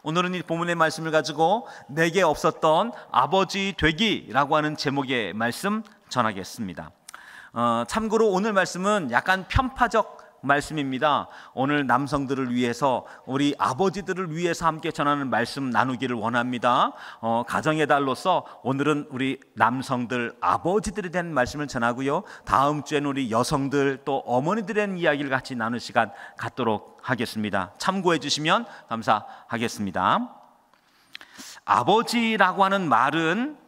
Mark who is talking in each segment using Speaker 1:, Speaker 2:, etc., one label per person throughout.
Speaker 1: 오늘은 이 본문의 말씀을 가지고 내게 없었던 아버지 되기라고 하는 제목의 말씀 전하겠습니다. 참고로 오늘 말씀은 약간 편파적 말씀입니다. 오늘 남성들을 위해서, 우리 아버지들을 위해서 함께 전하는 말씀 나누기를 원합니다. 가정의 달로서 오늘은 우리 남성들, 아버지들에 대한 말씀을 전하고요, 다음 주에는 우리 여성들 또 어머니들에 대한 이야기를 같이 나눌 시간 갖도록 하겠습니다. 참고해 주시면 감사하겠습니다. 아버지라고 하는 말은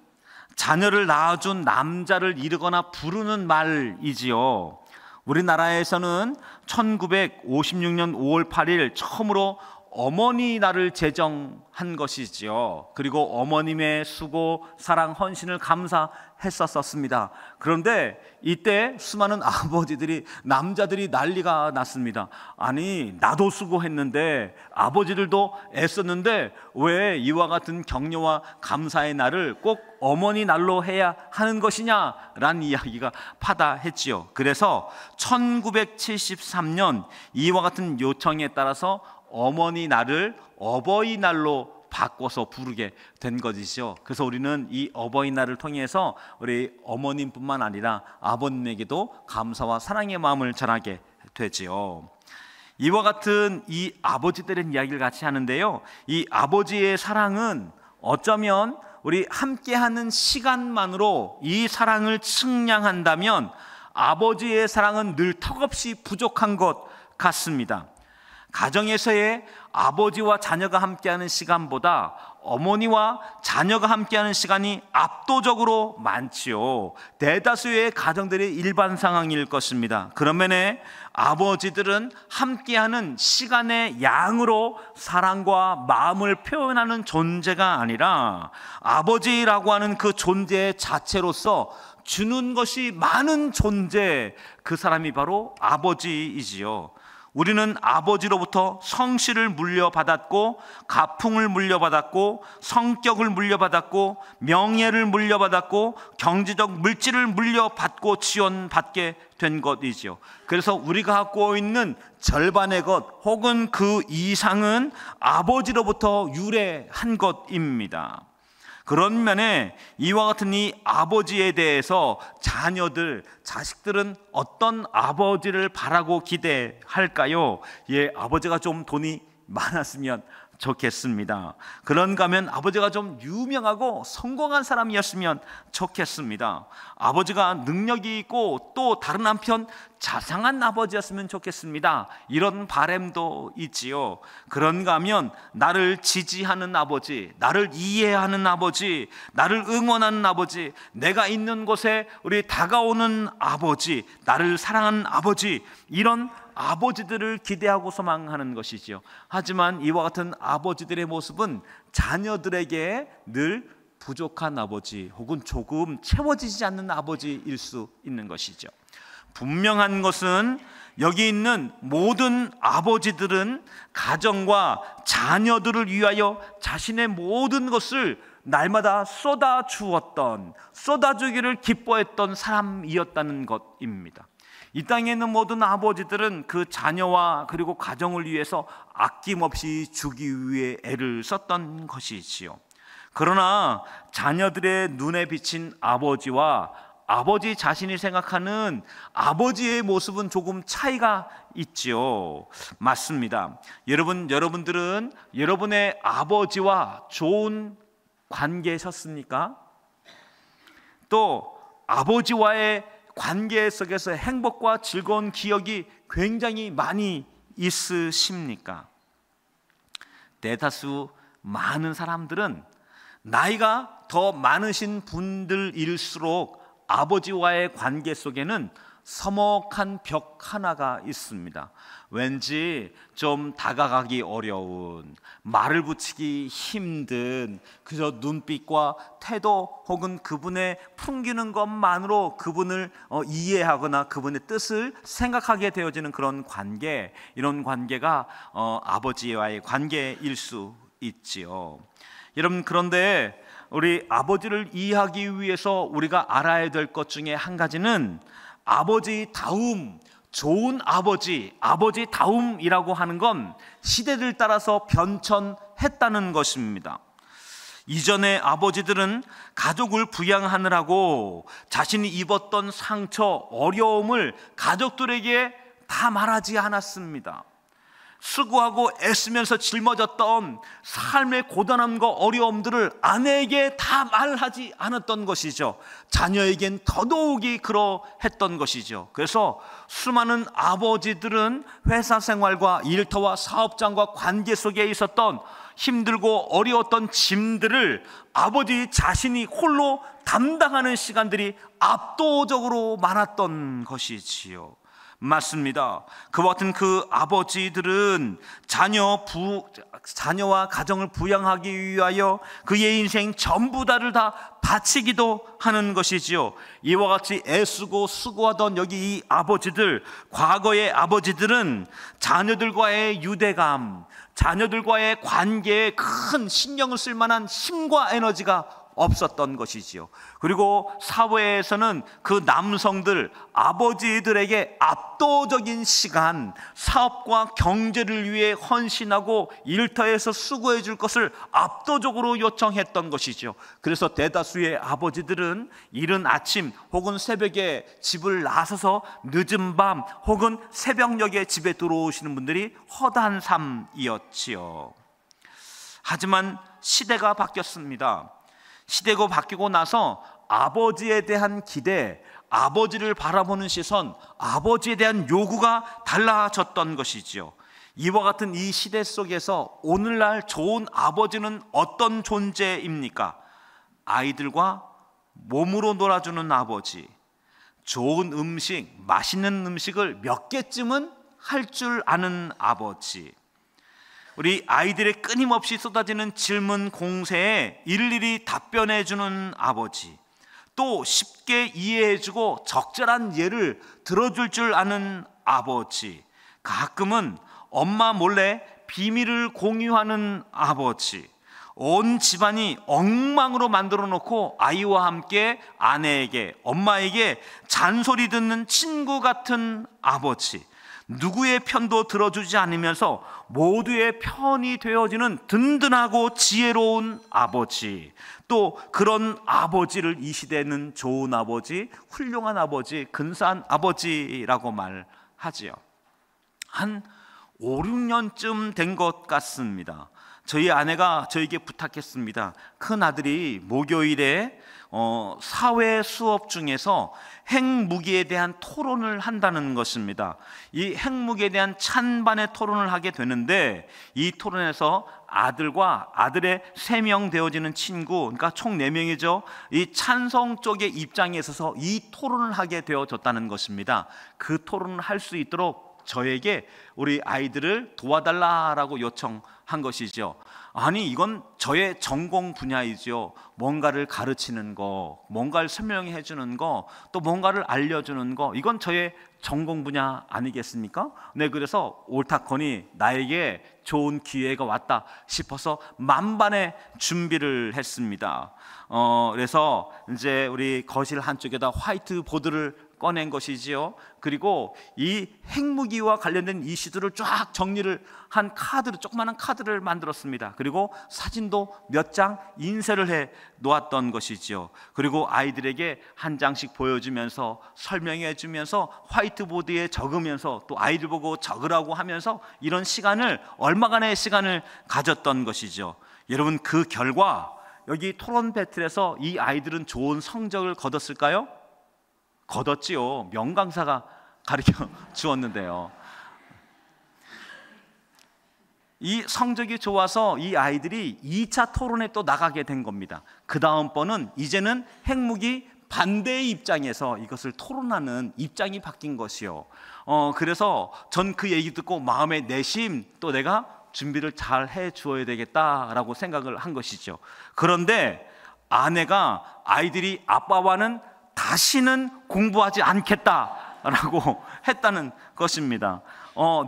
Speaker 1: 자녀를 낳아준 남자를 이르거나 부르는 말이지요. 우리나라에서는 1956년 5월 8일 처음으로 어머니 날을 제정한 것이지요. 그리고 어머님의 수고, 사랑, 헌신을 감사했었습니다. 그런데 이때 수많은 아버지들이, 남자들이 난리가 났습니다. 아니, 나도 수고했는데, 아버지들도 애썼는데 왜 이와 같은 격려와 감사의 날을 꼭 어머니 날로 해야 하는 것이냐라는 이야기가 파다했지요. 그래서 1973년 이와 같은 요청에 따라서 어머니 날을 어버이날로 바꿔서 부르게 된 것이죠. 그래서 우리는 이 어버이날을 통해서 우리 어머님뿐만 아니라 아버님에게도 감사와 사랑의 마음을 전하게 되지요. 이와 같은 이 아버지들의 이야기를 같이 하는데요, 이 아버지의 사랑은 어쩌면 우리 함께하는 시간만으로 이 사랑을 측량한다면 아버지의 사랑은 늘 턱없이 부족한 것 같습니다. 가정에서의 아버지와 자녀가 함께하는 시간보다 어머니와 자녀가 함께하는 시간이 압도적으로 많지요. 대다수의 가정들의 일반 상황일 것입니다. 그런 면에 아버지들은 함께하는 시간의 양으로 사랑과 마음을 표현하는 존재가 아니라 아버지라고 하는 그 존재 자체로서 주는 것이 많은 존재, 그 사람이 바로 아버지이지요. 우리는 아버지로부터 성실을 물려받았고, 가풍을 물려받았고, 성격을 물려받았고, 명예를 물려받았고, 경제적 물질을 물려받고 지원받게 된 것이죠. 그래서 우리가 갖고 있는 절반의 것 혹은 그 이상은 아버지로부터 유래한 것입니다. 그런 면에 이와 같은 이 아버지에 대해서 자식들은 어떤 아버지를 바라고 기대할까요? 아버지가 좀 돈이 많았으면 좋겠습니다. 그런가 하면 아버지가 좀 유명하고 성공한 사람이었으면 좋겠습니다. 아버지가 능력이 있고 또 다른 한편 자상한 아버지였으면 좋겠습니다. 이런 바람도 있지요. 그런가 하면 나를 지지하는 아버지, 나를 이해하는 아버지, 나를 응원하는 아버지, 내가 있는 곳에 우리 다가오는 아버지, 나를 사랑하는 아버지, 이런 아버지들을 기대하고 소망하는 것이죠. 하지만 이와 같은 아버지들의 모습은 자녀들에게 늘 부족한 아버지 혹은 조금 채워지지 않는 아버지일 수 있는 것이죠. 분명한 것은 여기 있는 모든 아버지들은 가정과 자녀들을 위하여 자신의 모든 것을 날마다 쏟아주기를 기뻐했던 사람이었다는 것입니다. 이 땅에 있는 모든 아버지들은 그 자녀와 그리고 가정을 위해서 아낌없이 주기 위해 애를 썼던 것이지요. 그러나 자녀들의 눈에 비친 아버지와 아버지 자신이 생각하는 아버지의 모습은 조금 차이가 있지요. 맞습니다. 여러분들은 여러분의 아버지와 좋은 관계셨습니까? 또 아버지와의 관계 속에서 행복과 즐거운 기억이 굉장히 많이 있으십니까? 대다수 많은 사람들은 나이가 더 많으신 분들일수록 아버지와의 관계 속에는 서먹한 벽 하나가 있습니다. 왠지 좀 다가가기 어려운, 말을 붙이기 힘든, 그저 눈빛과 태도 혹은 그분의 풍기는 것만으로 그분을 이해하거나 그분의 뜻을 생각하게 되어지는 그런 관계, 이런 관계가 아버지와의 관계일 수 있지요. 여러분, 그런데 우리 아버지를 이해하기 위해서 우리가 알아야 될 것 중에 한 가지는 아버지다움, 좋은 아버지다움이라고 하는 건 시대를 따라서 변천해 했다는 것입니다. 이전에 아버지들은 가족을 부양하느라고 자신이 입었던 상처, 어려움을 가족들에게 다 말하지 않았습니다. 수고하고 애쓰면서 짊어졌던 삶의 고단함과 어려움들을 아내에게 다 말하지 않았던 것이죠. 자녀에겐 더더욱이 그러했던 것이죠. 그래서 수많은 아버지들은 회사 생활과 일터와 사업장과 관계 속에 있었던 힘들고 어려웠던 짐들을 아버지 자신이 홀로 담당하는 시간들이 압도적으로 많았던 것이지요. 맞습니다. 그와 같은 그 아버지들은 자녀와 가정을 부양하기 위하여 그의 인생 전부 다를 다 바치기도 하는 것이지요. 이와 같이 애쓰고 수고하던 여기 이 아버지들, 과거의 아버지들은 자녀들과의 유대감, 자녀들과의 관계에 큰 신경을 쓸 만한 힘과 에너지가 없었던 것이지요. 그리고 사회에서는 그 남성들, 아버지들에게 압도적인 시간, 사업과 경제를 위해 헌신하고 일터에서 수고해 줄 것을 압도적으로 요청했던 것이죠. 그래서 대다수의 아버지들은 이른 아침 혹은 새벽에 집을 나서서 늦은 밤 혹은 새벽녘에 집에 들어오시는 분들이 허다한 삶이었지요. 하지만 시대가 바뀌었습니다. 시대가 바뀌고 나서 아버지에 대한 기대, 아버지를 바라보는 시선, 아버지에 대한 요구가 달라졌던 것이지요. 이와 같은 이 시대 속에서 오늘날 좋은 아버지는 어떤 존재입니까? 아이들과 몸으로 놀아주는 아버지, 좋은 음식, 맛있는 음식을 몇 개쯤은 할 줄 아는 아버지, 우리 아이들의 끊임없이 쏟아지는 질문 공세에 일일이 답변해주는 아버지, 또 쉽게 이해해주고 적절한 예를 들어줄 줄 아는 아버지, 가끔은 엄마 몰래 비밀을 공유하는 아버지, 온 집안이 엉망으로 만들어 놓고 아이와 함께 아내에게, 엄마에게 잔소리 듣는 친구 같은 아버지, 누구의 편도 들어주지 않으면서 모두의 편이 되어지는 든든하고 지혜로운 아버지, 또 그런 아버지를 이 시대는 좋은 아버지, 훌륭한 아버지, 근사한 아버지라고 말하지요. 한 5, 6년쯤 된 것 같습니다. 저희 아내가 저에게 부탁했습니다. 큰 아들이 목요일에 사회 수업 중에서 핵무기에 대한 토론을 한다는 것입니다. 이 핵무기에 대한 찬반의 토론을 하게 되는데, 이 토론에서 아들과 아들의 3명 되어지는 친구, 그러니까 총 4명이죠. 이 찬성 쪽의 입장에 있어서 이 토론을 하게 되어졌다는 것입니다. 그 토론을 할 수 있도록 저에게 우리 아이들을 도와달라라고 요청한 것이죠. 아니, 이건 저의 전공 분야이죠. 뭔가를 가르치는 거, 뭔가를 설명해 주는 거, 또 뭔가를 알려주는 거, 이건 저의 전공 분야 아니겠습니까? 네, 그래서 옳다커니 나에게 좋은 기회가 왔다 싶어서 만반의 준비를 했습니다. 그래서 이제 우리 거실 한쪽에다 화이트 보드를 꺼낸 것이지요. 그리고 이 핵무기와 관련된 이슈들을 쫙 정리를 한 카드를, 조그마한 카드를 만들었습니다. 그리고 사진도 몇 장 인쇄를 해 놓았던 것이지요. 그리고 아이들에게 한 장씩 보여주면서 설명해 주면서 화이트보드에 적으면서 또 아이들 보고 적으라고 하면서 이런 시간을, 얼마간의 시간을 가졌던 것이죠. 여러분, 그 결과 여기 토론 배틀에서 이 아이들은 좋은 성적을 거뒀을까요? 거뒀지요. 명강사가 가르쳐 주었는데요. 이 성적이 좋아서 이 아이들이 2차 토론에 또 나가게 된 겁니다. 그 다음번은 이제는 핵무기 반대의 입장에서 이것을 토론하는 입장이 바뀐 것이요. 그래서 전 그 얘기 듣고 마음의 내심, 또 내가 준비를 잘 해 주어야 되겠다라고 생각을 한 것이죠. 그런데 아내가 아이들이 아빠와는 다시는 공부하지 않겠다라고 했다는 것입니다.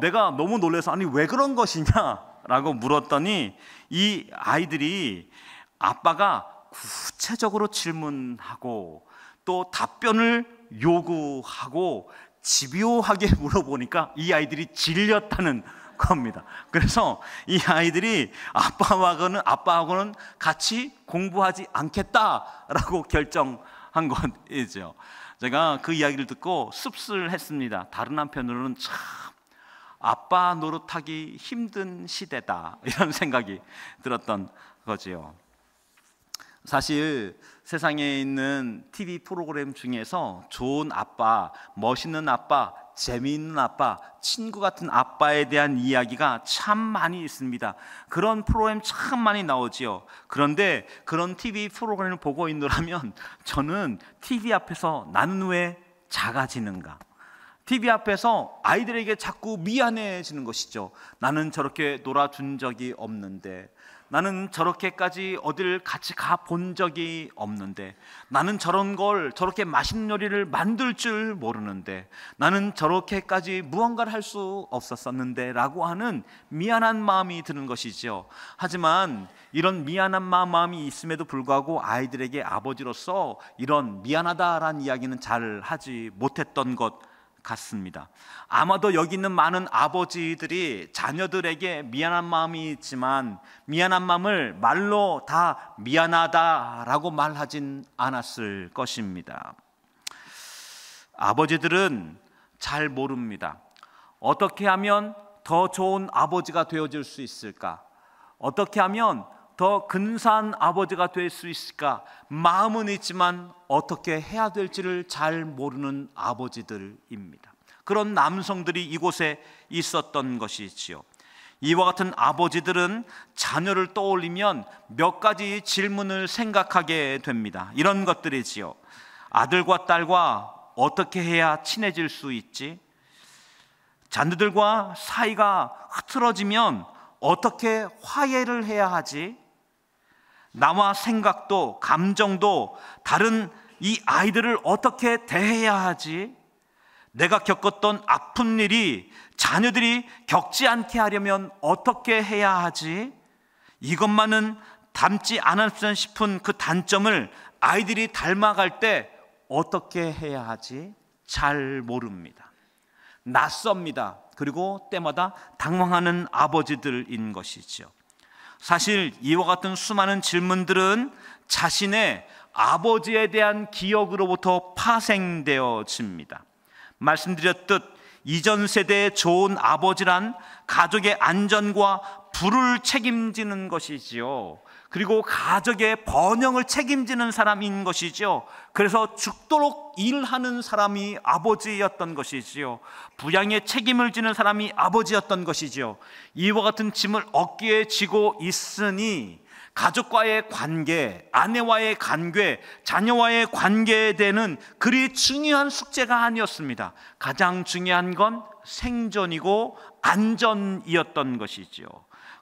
Speaker 1: 내가 너무 놀라서, 아니 왜 그런 것이냐라고 물었더니 이 아이들이 아빠가 구체적으로 질문하고 또 답변을 요구하고 집요하게 물어보니까 이 아이들이 질렸다는 겁니다. 그래서 이 아이들이 아빠하고는 같이 공부하지 않겠다라고 결정한 것이죠. 제가 그 이야기를 듣고 씁쓸했습니다. 다른 한편으로는 참 아빠 노릇하기 힘든 시대다, 이런 생각이 들었던 거지요. 사실 세상에 있는 TV 프로그램 중에서 좋은 아빠, 멋있는 아빠, 재미있는 아빠, 친구 같은 아빠에 대한 이야기가 참 많이 있습니다. 그런 프로그램 참 많이 나오지요. 그런데 그런 TV 프로그램을 보고 있노라면 저는 TV 앞에서 나는 왜 작아지는가? TV 앞에서 아이들에게 자꾸 미안해지는 것이죠. 나는 저렇게 놀아준 적이 없는데, 나는 저렇게까지 어딜 같이 가본 적이 없는데, 나는 저렇게 맛있는 요리를 만들 줄 모르는데, 나는 저렇게까지 무언가를 할 수 없었었는데 라고 하는 미안한 마음이 드는 것이죠. 하지만 이런 미안한 마음이 있음에도 불구하고 아이들에게 아버지로서 이런 미안하다라는 이야기는 잘 하지 못했던 것 같습니다. 아마도 여기 있는 많은 아버지들이 자녀들에게 미안한 마음이 있지만 미안한 마음을 말로 다 미안하다라고 말하진 않았을 것입니다. 아버지들은 잘 모릅니다. 어떻게 하면 더 좋은 아버지가 되어줄 수 있을까? 어떻게 하면 더 근사한 아버지가 될 수 있을까? 마음은 있지만 어떻게 해야 될지를 잘 모르는 아버지들입니다. 그런 남성들이 이곳에 있었던 것이지요. 이와 같은 아버지들은 자녀를 떠올리면 몇 가지 질문을 생각하게 됩니다. 이런 것들이지요. 아들과 딸과 어떻게 해야 친해질 수 있지? 자녀들과 사이가 흐트러지면 어떻게 화해를 해야 하지? 나와 생각도 감정도 다른 이 아이들을 어떻게 대해야 하지? 내가 겪었던 아픈 일이 자녀들이 겪지 않게 하려면 어떻게 해야 하지? 이것만은 닮지 않았으면 싶은 그 단점을 아이들이 닮아갈 때 어떻게 해야 하지? 잘 모릅니다. 낯섭니다. 그리고 때마다 당황하는 아버지들인 것이죠. 사실 이와 같은 수많은 질문들은 자신의 아버지에 대한 기억으로부터 파생되어집니다. 말씀드렸듯 이전 세대의 좋은 아버지란 가족의 안전과 부를 책임지는 것이지요. 그리고 가족의 번영을 책임지는 사람인 것이죠. 그래서 죽도록 일하는 사람이 아버지였던 것이지요. 부양의 책임을 지는 사람이 아버지였던 것이지요. 이와 같은 짐을 어깨에 지고 있으니 가족과의 관계, 아내와의 관계, 자녀와의 관계에 대한 그리 중요한 숙제가 아니었습니다. 가장 중요한 건 생존이고 안전이었던 것이지요.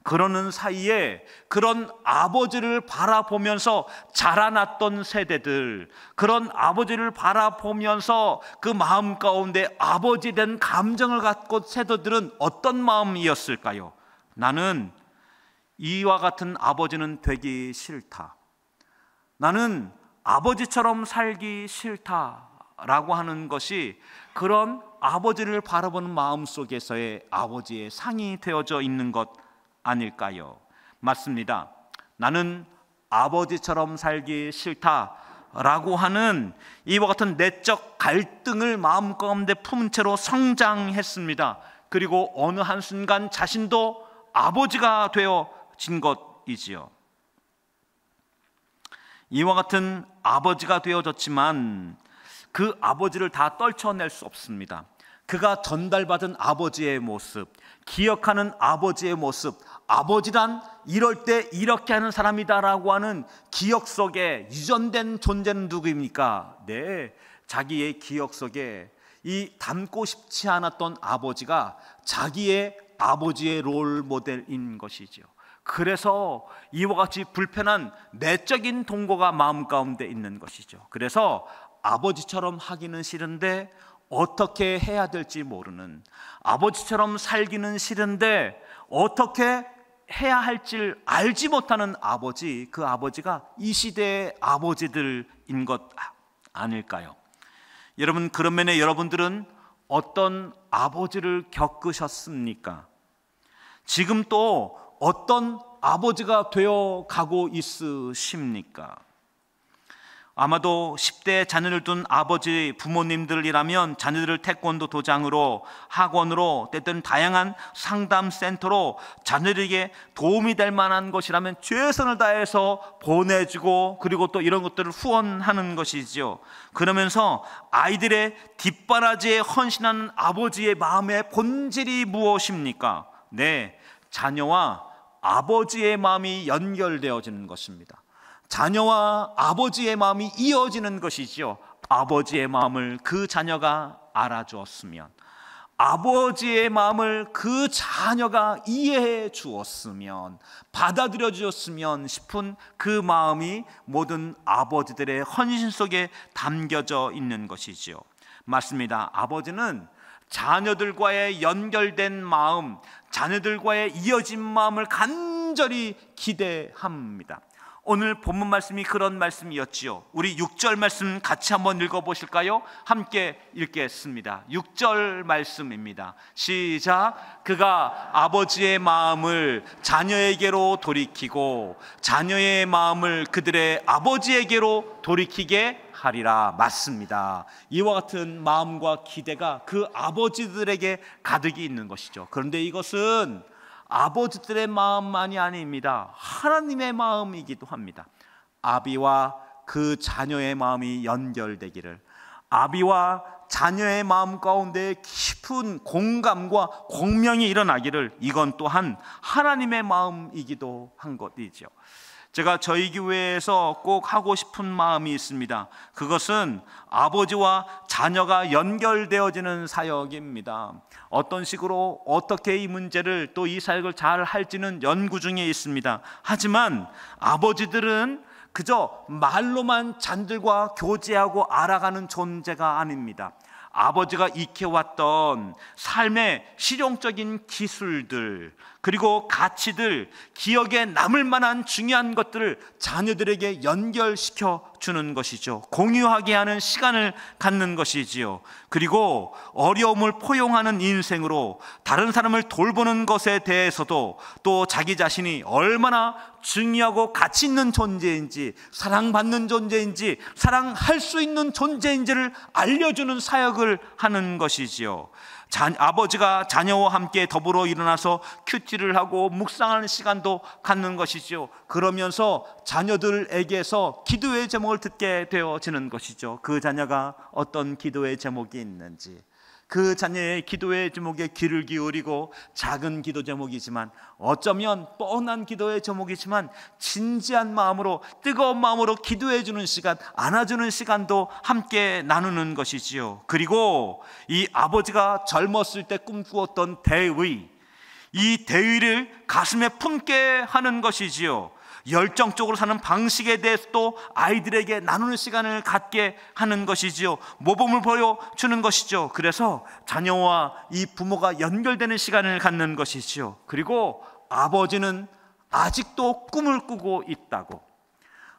Speaker 1: 그러는 사이에 그런 아버지를 바라보면서 자라났던 세대들, 그런 아버지를 바라보면서 그 마음 가운데 아버지에 대한 감정을 갖고 세대들은 어떤 마음이었을까요? 나는 이와 같은 아버지는 되기 싫다. 나는 아버지처럼 살기 싫다라고 하는 것이 그런 아버지를 바라보는 마음 속에서의 아버지의 상이 되어져 있는 것 아닐까요? 맞습니다. 나는 아버지처럼 살기 싫다라고 하는 이와 같은 내적 갈등을 마음 가운데 품은 채로 성장했습니다. 그리고 어느 한순간 자신도 아버지가 되어진 것이지요. 이와 같은 아버지가 되어졌지만 그 아버지를 다 떨쳐낼 수 없습니다. 그가 전달받은 아버지의 모습, 기억하는 아버지의 모습, 아버지란 이럴 때 이렇게 하는 사람이다라고 하는 기억 속에 유전된 존재는 누구입니까? 네, 자기의 기억 속에 이 닮고 싶지 않았던 아버지가 자기의 아버지의 롤 모델인 것이죠. 그래서 이와 같이 불편한 내적인 동거가 마음 가운데 있는 것이죠. 그래서 아버지처럼 하기는 싫은데 어떻게 해야 될지 모르는, 아버지처럼 살기는 싫은데 어떻게 해야 할지 알지 못하는 아버지, 그 아버지가 이 시대의 아버지들인 것 아닐까요? 여러분, 그런 면에 여러분들은 어떤 아버지를 겪으셨습니까? 지금 또 어떤 아버지가 되어 가고 있으십니까? 아마도 10대 자녀를 둔 아버지 부모님들이라면 자녀들을 태권도 도장으로, 학원으로, 때때는 다양한 상담센터로 자녀들에게 도움이 될 만한 것이라면 최선을 다해서 보내주고, 그리고 또 이런 것들을 후원하는 것이죠. 그러면서 아이들의 뒷바라지에 헌신하는 아버지의 마음의 본질이 무엇입니까? 네, 자녀와 아버지의 마음이 연결되어지는 것입니다. 자녀와 아버지의 마음이 이어지는 것이죠. 아버지의 마음을 그 자녀가 알아주었으면, 아버지의 마음을 그 자녀가 이해해 주었으면, 받아들여 주었으면 싶은 그 마음이 모든 아버지들의 헌신 속에 담겨져 있는 것이죠. 맞습니다. 아버지는 자녀들과의 연결된 마음, 자녀들과의 이어진 마음을 간절히 기대합니다. 오늘 본문 말씀이 그런 말씀이었지요. 우리 6절 말씀 같이 한번 읽어보실까요? 함께 읽겠습니다. 6절 말씀입니다. 시작. 그가 아버지의 마음을 자녀에게로 돌이키고 자녀의 마음을 그들의 아버지에게로 돌이키게 하리라. 맞습니다. 이와 같은 마음과 기대가 그 아버지들에게 가득히 있는 것이죠. 그런데 이것은 아버지들의 마음만이 아닙니다. 하나님의 마음이기도 합니다. 아비와 그 자녀의 마음이 연결되기를, 아비와 자녀의 마음 가운데 깊은 공감과 공명이 일어나기를, 이건 또한 하나님의 마음이기도 한 것이죠. 제가 저희 교회에서 꼭 하고 싶은 마음이 있습니다. 그것은 아버지와 자녀가 연결되어지는 사역입니다. 어떤 식으로 어떻게 이 문제를, 또 이 사역을 잘 할지는 연구 중에 있습니다. 하지만 아버지들은 그저 말로만 잔들과 교제하고 알아가는 존재가 아닙니다. 아버지가 익혀왔던 삶의 실용적인 기술들, 그리고 가치들, 기억에 남을 만한 중요한 것들을 자녀들에게 연결시켜 주는 것이죠. 공유하게 하는 시간을 갖는 것이지요. 그리고 어려움을 포용하는 인생으로 다른 사람을 돌보는 것에 대해서도, 또 자기 자신이 얼마나 중요하고 가치 있는 존재인지, 사랑받는 존재인지, 사랑할 수 있는 존재인지를 알려주는 사역을 하는 것이지요. 아버지가 자녀와 함께 더불어 일어나서 큐티를 하고 묵상하는 시간도 갖는 것이죠. 그러면서 자녀들에게서 기도의 제목을 듣게 되어지는 것이죠. 그 자녀가 어떤 기도의 제목이 있는지, 그 자녀의 기도의 제목에 귀를 기울이고, 작은 기도 제목이지만, 어쩌면 뻔한 기도의 제목이지만 진지한 마음으로, 뜨거운 마음으로 기도해 주는 시간, 안아주는 시간도 함께 나누는 것이지요. 그리고 이 아버지가 젊었을 때 꿈꾸었던 대의, 이 대의를 가슴에 품게 하는 것이지요. 열정적으로 사는 방식에 대해서도 아이들에게 나누는 시간을 갖게 하는 것이지요. 모범을 보여주는 것이죠. 그래서 자녀와 이 부모가 연결되는 시간을 갖는 것이지요. 그리고 아버지는 아직도 꿈을 꾸고 있다고,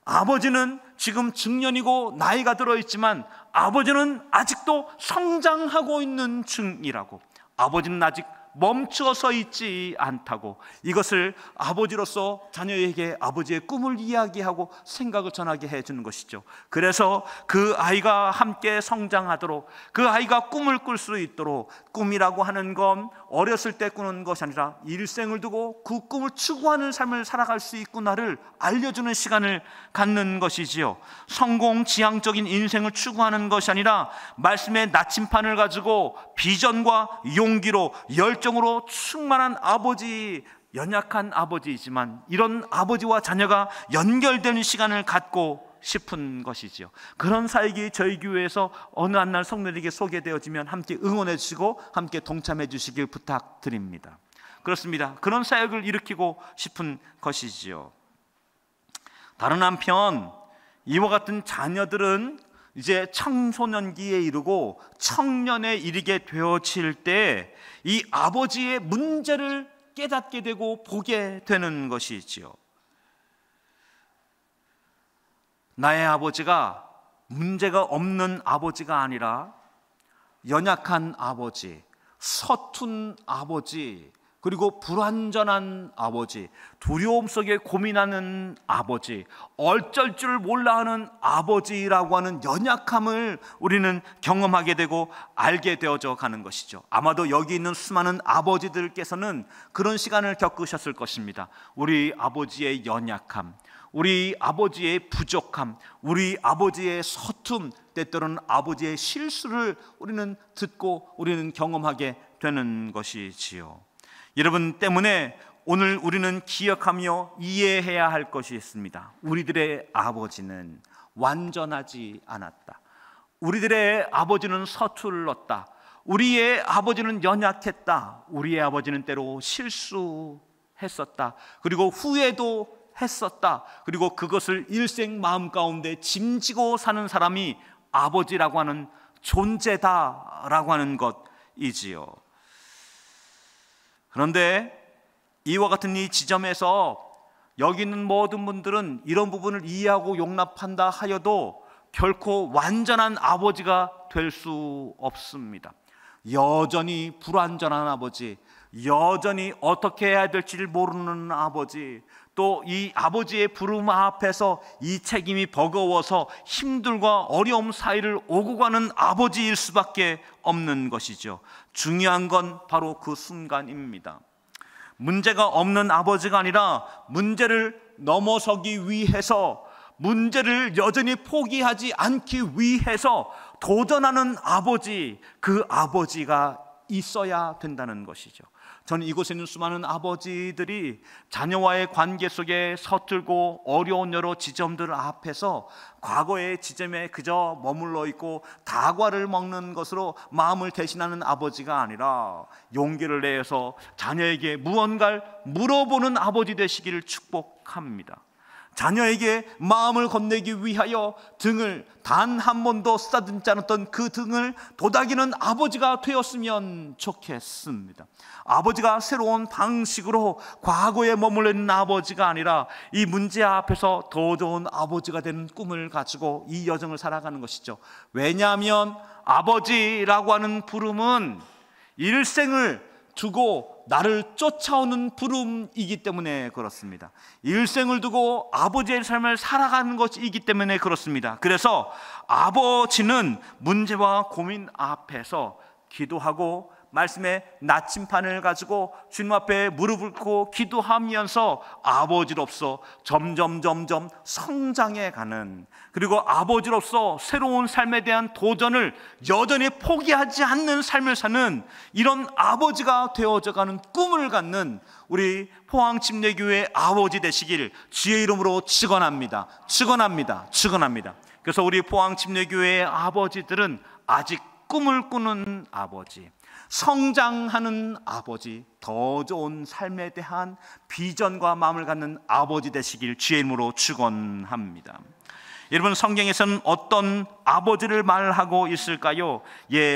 Speaker 1: 아버지는 지금 중년이고 나이가 들어있지만 아버지는 아직도 성장하고 있는 중이라고, 아버지는 아직 멈춰서 있지 않다고, 이것을 아버지로서 자녀에게 아버지의 꿈을 이야기하고 생각을 전하게 해주는 것이죠. 그래서 그 아이가 함께 성장하도록, 그 아이가 꿈을 꿀 수 있도록, 꿈이라고 하는 건 어렸을 때 꾸는 것이 아니라 일생을 두고 그 꿈을 추구하는 삶을 살아갈 수 있구나를 알려주는 시간을 갖는 것이지요. 성공지향적인 인생을 추구하는 것이 아니라 말씀의 나침판을 가지고 비전과 용기로, 열정으로 충만한 아버지, 연약한 아버지이지만 이런 아버지와 자녀가 연결되는 시간을 갖고 싶은 것이죠. 그런 사역이 저희 교회에서 어느 한 날 성도들에게 소개되어지면 함께 응원해 주시고 함께 동참해 주시길 부탁드립니다. 그렇습니다. 그런 사역을 일으키고 싶은 것이지요. 다른 한편 이와 같은 자녀들은 이제 청소년기에 이르고 청년에 이르게 되어질 때 이 아버지의 문제를 깨닫게 되고 보게 되는 것이지요. 나의 아버지가 문제가 없는 아버지가 아니라 연약한 아버지, 서툰 아버지, 그리고 불완전한 아버지, 두려움 속에 고민하는 아버지, 어쩔 줄 몰라 하는 아버지라고 하는 연약함을 우리는 경험하게 되고 알게 되어져 가는 것이죠. 아마도 여기 있는 수많은 아버지들께서는 그런 시간을 겪으셨을 것입니다. 우리 아버지의 연약함, 우리 아버지의 부족함, 우리 아버지의 서툼, 때때로는 아버지의 실수를 우리는 듣고 우리는 경험하게 되는 것이지요. 여러분 때문에 오늘 우리는 기억하며 이해해야 할 것이 있습니다. 우리들의 아버지는 완전하지 않았다. 우리들의 아버지는 서툴렀다. 우리의 아버지는 연약했다. 우리의 아버지는 때로 실수했었다. 그리고 후회도 했었다. 그리고 그것을 일생 마음 가운데 짐지고 사는 사람이 아버지라고 하는 존재다라고 하는 것이지요. 그런데 이와 같은 이 지점에서 여기 있는 모든 분들은 이런 부분을 이해하고 용납한다 하여도 결코 완전한 아버지가 될 수 없습니다. 여전히 불완전한 아버지, 여전히 어떻게 해야 될지를 모르는 아버지, 또 이 아버지의 부름 앞에서 이 책임이 버거워서 힘들과 어려움 사이를 오고 가는 아버지일 수밖에 없는 것이죠. 중요한 건 바로 그 순간입니다. 문제가 없는 아버지가 아니라 문제를 넘어서기 위해서, 문제를 여전히 포기하지 않기 위해서 도전하는 아버지, 그 아버지가 있어야 된다는 것이죠. 저는 이곳에 있는 수많은 아버지들이 자녀와의 관계 속에 서툴고 어려운 여러 지점들 앞에서 과거의 지점에 그저 머물러 있고 다과를 먹는 것으로 마음을 대신하는 아버지가 아니라 용기를 내서 자녀에게 무언가를 물어보는 아버지 되시기를 축복합니다. 자녀에게 마음을 건네기 위하여 등을 단 한 번도 쓰다듬지 않았던 그 등을 도닥이는 아버지가 되었으면 좋겠습니다. 아버지가 새로운 방식으로 과거에 머물러 있는 아버지가 아니라 이 문제 앞에서 더 좋은 아버지가 되는 꿈을 가지고 이 여정을 살아가는 것이죠. 왜냐하면 아버지라고 하는 부름은 일생을 두고 나를 쫓아오는 부름이기 때문에 그렇습니다. 일생을 두고 아버지의 삶을 살아가는 것이기 때문에 그렇습니다. 그래서 아버지는 문제와 고민 앞에서 기도하고 말씀의 나침판을 가지고 주님 앞에 무릎을 꿇고 기도하면서 아버지로서 점점 성장해 가는, 그리고 아버지로서 새로운 삶에 대한 도전을 여전히 포기하지 않는 삶을 사는 이런 아버지가 되어져 가는 꿈을 갖는 우리 포항침례교회 아버지 되시길 주의 이름으로 축원합니다. 그래서 우리 포항침례교회의 아버지들은 아직 꿈을 꾸는 아버지, 성장하는 아버지, 더 좋은 삶에 대한 비전과 마음을 갖는 아버지 되시길 주의 이름으로 축원합니다. 여러분, 성경에서는 어떤 아버지를 말하고 있을까요?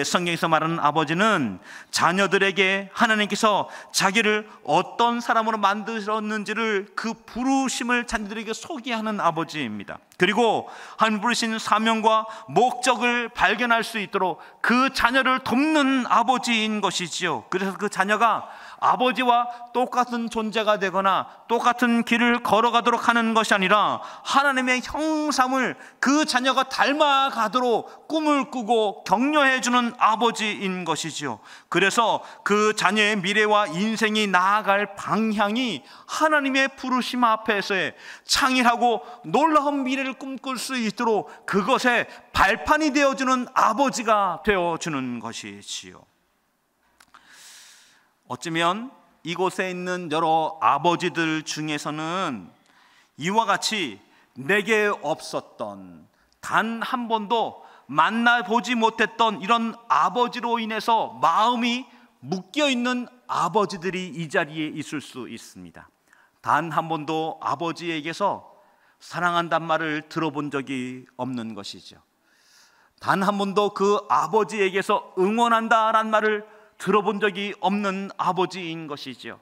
Speaker 1: 성경에서 말하는 아버지는 자녀들에게 하나님께서 자기를 어떤 사람으로 만드셨는지를 그 부르심을 자녀들에게 소개하는 아버지입니다. 그리고 하나님 부르신 사명과 목적을 발견할 수 있도록 그 자녀를 돕는 아버지인 것이지요. 그래서 그 자녀가 아버지와 똑같은 존재가 되거나 똑같은 길을 걸어가도록 하는 것이 아니라 하나님의 형상을 그 자녀가 닮아가도록 꿈을 꾸고 격려해 주는 아버지인 것이지요. 그래서 그 자녀의 미래와 인생이 나아갈 방향이 하나님의 부르심 앞에서의 창의하고 놀라운 미래를 꿈꿀 수 있도록 그것에 발판이 되어주는 아버지가 되어주는 것이지요. 어쩌면 이곳에 있는 여러 아버지들 중에서는 이와 같이 내게 없었던, 단 한 번도 만나보지 못했던 이런 아버지로 인해서 마음이 묶여있는 아버지들이 이 자리에 있을 수 있습니다. 단 한 번도 아버지에게서 사랑한단 말을 들어본 적이 없는 것이죠. 단 한 번도 그 아버지에게서 응원한다란 말을 들어본 적이 없는 아버지인 것이죠.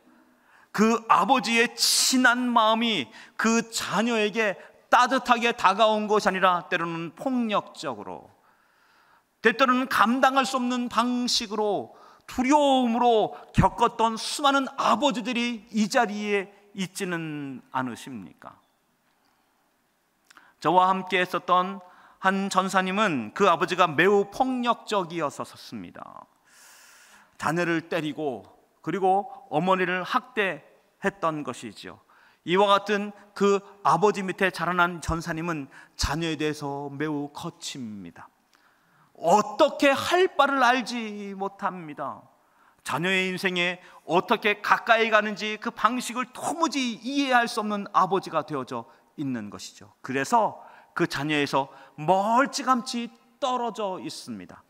Speaker 1: 그 아버지의 친한 마음이 그 자녀에게 따뜻하게 다가온 것이 아니라 때로는 폭력적으로, 때때로는 감당할 수 없는 방식으로 두려움으로 겪었던 수많은 아버지들이 이 자리에 있지는 않으십니까? 저와 함께 했었던 한 전사님은 그 아버지가 매우 폭력적이었었습니다. 자녀를 때리고 그리고 어머니를 학대했던 것이지요. 이와 같은 그 아버지 밑에 자라난 전사님은 자녀에 대해서 매우 거칩니다. 어떻게 할 바를 알지 못합니다. 자녀의 인생에 어떻게 가까이 가는지 그 방식을 도무지 이해할 수 없는 아버지가 되어져 있는 것이죠. 그래서 그 자녀에서 멀찌감치 떨어져 있습니다.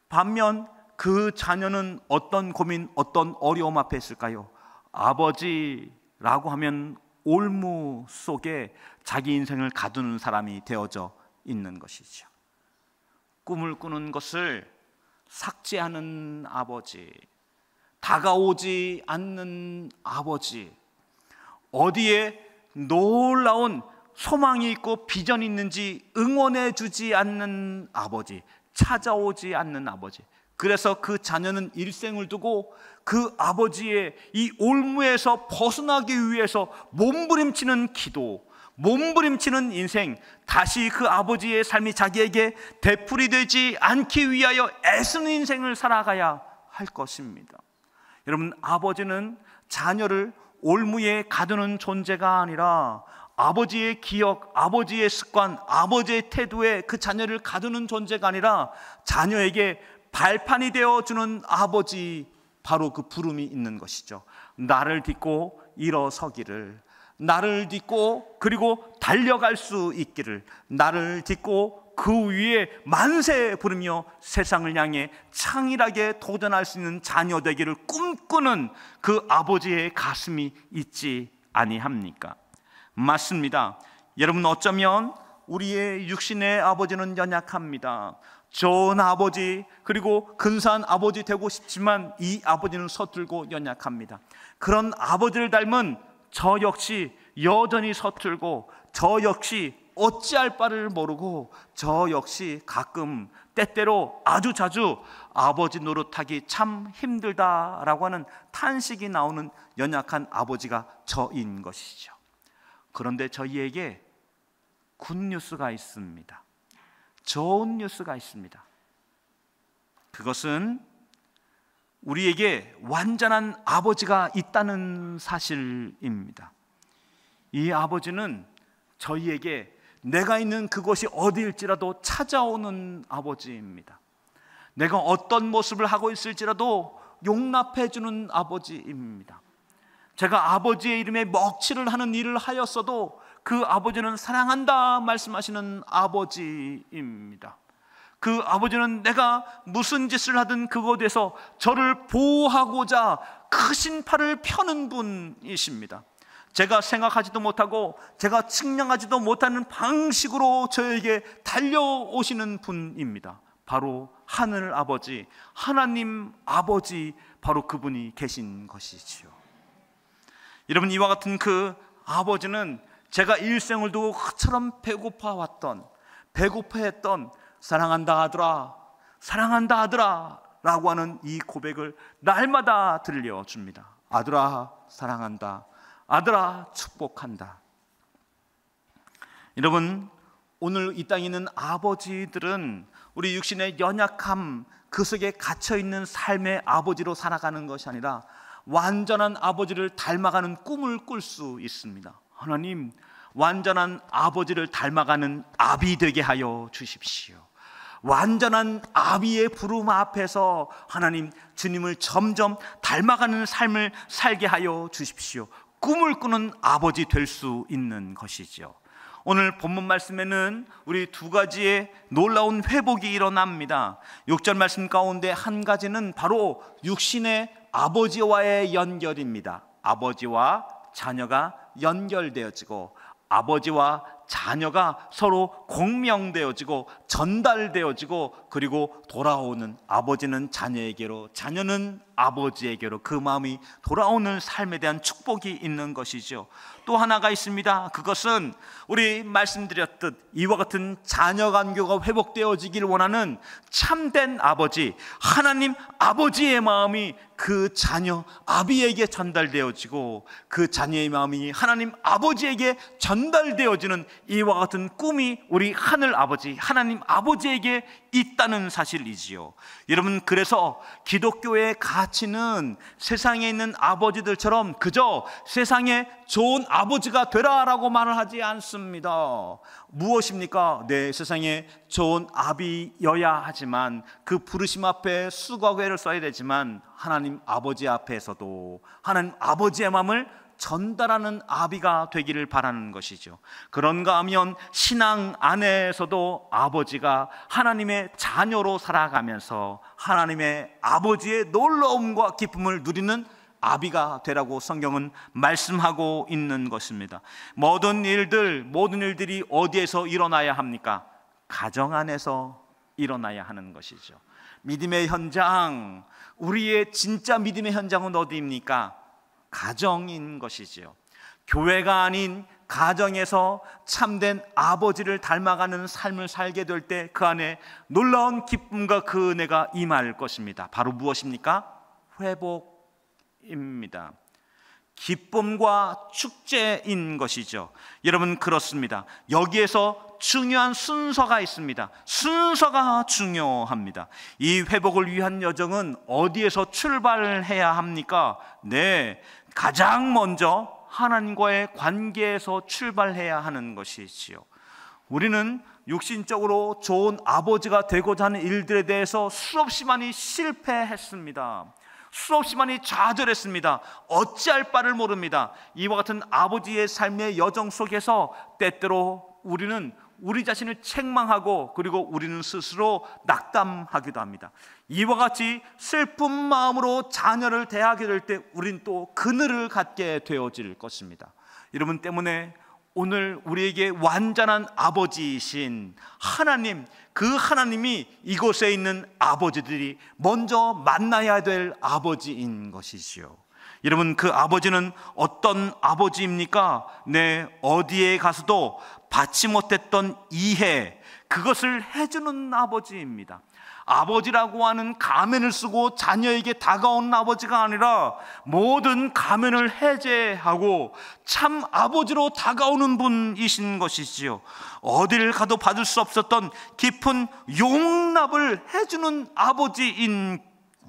Speaker 1: 반면 그 자녀는 어떤 고민, 어떤 어려움 앞에 있을까요? 아버지라고 하면 올무 속에 자기 인생을 가두는 사람이 되어져 있는 것이죠. 꿈을 꾸는 것을 삭제하는 아버지, 다가오지 않는 아버지, 어디에 놀라운 소망이 있고 비전이 있는지 응원해 주지 않는 아버지, 찾아오지 않는 아버지. 그래서 그 자녀는 일생을 두고 그 아버지의 이 올무에서 벗어나기 위해서 몸부림치는 기도, 몸부림치는 인생, 다시 그 아버지의 삶이 자기에게 되풀이되지 않기 위하여 애쓰는 인생을 살아가야 할 것입니다. 여러분, 아버지는 자녀를 올무에 가두는 존재가 아니라 아버지의 기억, 아버지의 습관, 아버지의 태도에 그 자녀를 가두는 존재가 아니라 자녀에게 발판이 되어주는 아버지, 바로 그 부름이 있는 것이죠. 나를 딛고 일어서기를, 나를 딛고 그리고 달려갈 수 있기를, 나를 딛고 그 위에 만세 부르며 세상을 향해 창일하게 도전할 수 있는 자녀 되기를 꿈꾸는 그 아버지의 가슴이 있지 아니합니까? 맞습니다. 여러분, 어쩌면 우리의 육신의 아버지는 연약합니다. 좋은 아버지, 그리고 근사한 아버지 되고 싶지만 이 아버지는 서툴고 연약합니다. 그런 아버지를 닮은 저 역시 여전히 서툴고, 저 역시 어찌할 바를 모르고, 저 역시 가끔 때때로 아주 자주 아버지 노릇하기 참 힘들다라고 하는 탄식이 나오는 연약한 아버지가 저인 것이죠. 그런데 저희에게 굿뉴스가 있습니다. 좋은 뉴스가 있습니다. 그것은 우리에게 완전한 아버지가 있다는 사실입니다. 이 아버지는 저희에게 내가 있는 그곳이 어디일지라도 찾아오는 아버지입니다. 내가 어떤 모습을 하고 있을지라도 용납해 주는 아버지입니다. 제가 아버지의 이름에 먹칠을 하는 일을 하였어도 그 아버지는 사랑한다 말씀하시는 아버지입니다. 그 아버지는 내가 무슨 짓을 하든 그곳에서 저를 보호하고자 크신 팔을 펴는 분이십니다. 제가 생각하지도 못하고 제가 측량하지도 못하는 방식으로 저에게 달려오시는 분입니다. 바로 하늘 아버지, 하나님 아버지, 바로 그분이 계신 것이지요. 여러분, 이와 같은 그 아버지는 제가 일생을 두고 그처럼 배고파했던 사랑한다 아들아, 사랑한다 아들아 라고 하는 이 고백을 날마다 들려줍니다. 아들아 사랑한다, 아들아 축복한다. 여러분, 오늘 이 땅에 있는 아버지들은 우리 육신의 연약함 그 속에 갇혀있는 삶의 아버지로 살아가는 것이 아니라 완전한 아버지를 닮아가는 꿈을 꿀 수 있습니다. 하나님, 완전한 아버지를 닮아가는 아비 되게 하여 주십시오. 완전한 아비의 부름 앞에서 하나님, 주님을 점점 닮아가는 삶을 살게 하여 주십시오. 꿈을 꾸는 아버지 될 수 있는 것이죠. 오늘 본문 말씀에는 우리 두 가지의 놀라운 회복이 일어납니다. 6절 말씀 가운데 한 가지는 바로 육신의 아버지와의 연결입니다. 아버지와 자녀가 연결되어지고, 아버지와 자녀가 서로 공명되어지고 전달되어지고, 그리고 돌아오는 아버지는 자녀에게로, 자녀는 아버지에게로 그 마음이 돌아오는 삶에 대한 축복이 있는 것이죠. 또 하나가 있습니다. 그것은 우리 말씀드렸듯 이와 같은 자녀 관계가 회복되어지길 원하는 참된 아버지, 하나님 아버지의 마음이 그 자녀 아비에게 전달되어지고 그 자녀의 마음이 하나님 아버지에게 전달되어지는 이와 같은 꿈이 우리 하늘 아버지, 하나님 아버지에게 있다는 사실이지요. 여러분, 그래서 기독교의 가치는 세상에 있는 아버지들처럼 그저 세상에 좋은 아버지가 되라라고 말을 하지 않습니다. 무엇입니까? 네, 세상에 좋은 아비여야 하지만 그 부르심 앞에 수고회를 써야 되지만 하나님 아버지 앞에서도 하나님 아버지의 마음을 전달하는 아비가 되기를 바라는 것이죠. 그런가 하면 신앙 안에서도 아버지가 하나님의 자녀로 살아가면서 하나님의 아버지의 놀라움과 기쁨을 누리는 아비가 되라고 성경은 말씀하고 있는 것입니다. 모든 일들이 어디에서 일어나야 합니까? 가정 안에서 일어나야 하는 것이죠. 믿음의 현장, 우리의 진짜 믿음의 현장은 어디입니까? 가정인 것이지요. 교회가 아닌 가정에서 참된 아버지를 닮아가는 삶을 살게 될 때 그 안에 놀라운 기쁨과 그 은혜가 임할 것입니다. 바로 무엇입니까? 회복입니다. 기쁨과 축제인 것이죠. 여러분, 그렇습니다. 여기에서 중요한 순서가 있습니다. 순서가 중요합니다. 이 회복을 위한 여정은 어디에서 출발해야 합니까? 네, 가장 먼저 하나님과의 관계에서 출발해야 하는 것이지요. 우리는 육신적으로 좋은 아버지가 되고자 하는 일들에 대해서 수없이 많이 실패했습니다. 수없이 많이 좌절했습니다. 어찌할 바를 모릅니다. 이와 같은 아버지의 삶의 여정 속에서 때때로 우리는 우리 자신을 책망하고 그리고 우리는 스스로 낙담하기도 합니다. 이와 같이 슬픈 마음으로 자녀를 대하게 될 때 우린 또 그늘을 갖게 되어질 것입니다. 여러분 때문에 오늘 우리에게 완전한 아버지이신 하나님, 그 하나님이 이곳에 있는 아버지들이 먼저 만나야 될 아버지인 것이지요. 여러분, 그 아버지는 어떤 아버지입니까? 네, 어디에 가서도 받지 못했던 이해, 그것을 해주는 아버지입니다. 아버지라고 하는 가면을 쓰고 자녀에게 다가오는 아버지가 아니라 모든 가면을 해제하고 참 아버지로 다가오는 분이신 것이지요. 어디를 가도 받을 수 없었던 깊은 용납을 해주는 아버지인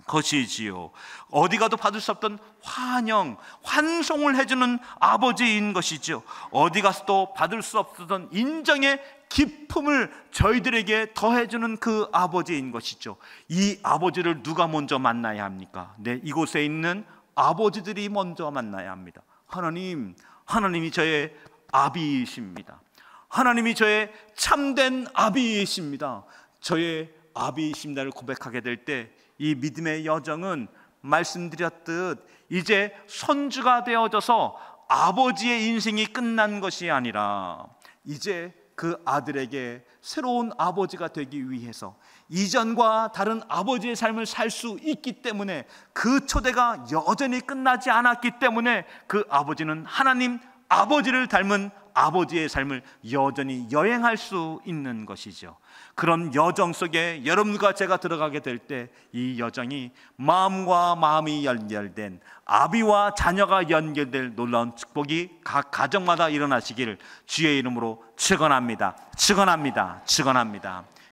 Speaker 1: 것이지요. 어디 가도 받을 수 없던 환영, 환송을 해주는 아버지인 것이죠. 어디 가서도 받을 수 없었던 인정의 기쁨을 저희들에게 더해주는 그 아버지인 것이죠. 이 아버지를 누가 먼저 만나야 합니까? 네, 이곳에 있는 아버지들이 먼저 만나야 합니다. 하나님이 저의 아비이십니다. 하나님이 저의 참된 아비이십니다. 저의 아비이십니다를 고백하게 될 때 이 믿음의 여정은 말씀드렸듯 이제 손주가 되어져서 아버지의 인생이 끝난 것이 아니라 이제 그 아들에게 새로운 아버지가 되기 위해서 이전과 다른 아버지의 삶을 살 수 있기 때문에 그 초대가 여전히 끝나지 않았기 때문에 그 아버지는 하나님 아버지를 닮은 아버지의 삶을 여전히 여행할 수 있는 것이죠. 그런 여정 속에 여러분과 제가 들어가게 될 때 이 여정이 마음과 마음이 연결된 아비와 자녀가 연결될 놀라운 축복이 각 가정마다 일어나시기를 주의 이름으로 축원합니다. 축원합니다. 축원합니다.